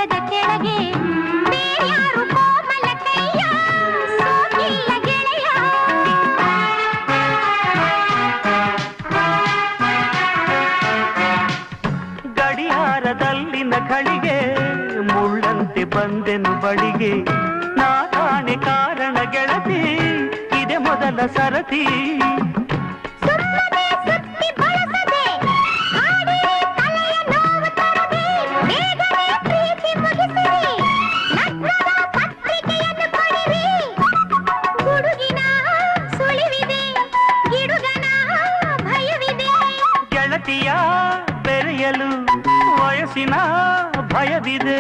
ಬೆಟ್ಟದ ಕೆಳಗೆ ಬೇರ್ಯಾರು ಕೋಮಲ ಕೈಯ ಸೋಕಿಲ್ಲ ಗೆಳೆಯ. ಗಡಿಯಾರದಲ್ಲಿನ ಘಳಿಗೆ ಮುಳ್ಳಂತೆ ಬಂದೆನು ಬಳಿಗೆ ನಾ ಕಾಣೆ ಕಾರಣ ಗೆಳತಿ ಇದೆ ಮೊದಲ ಸರತಿ. ಗೆಳತಿಯ ಬೆರೆಯಲು ವಯಸ್ಸಿನ ಭಯವಿದೆ.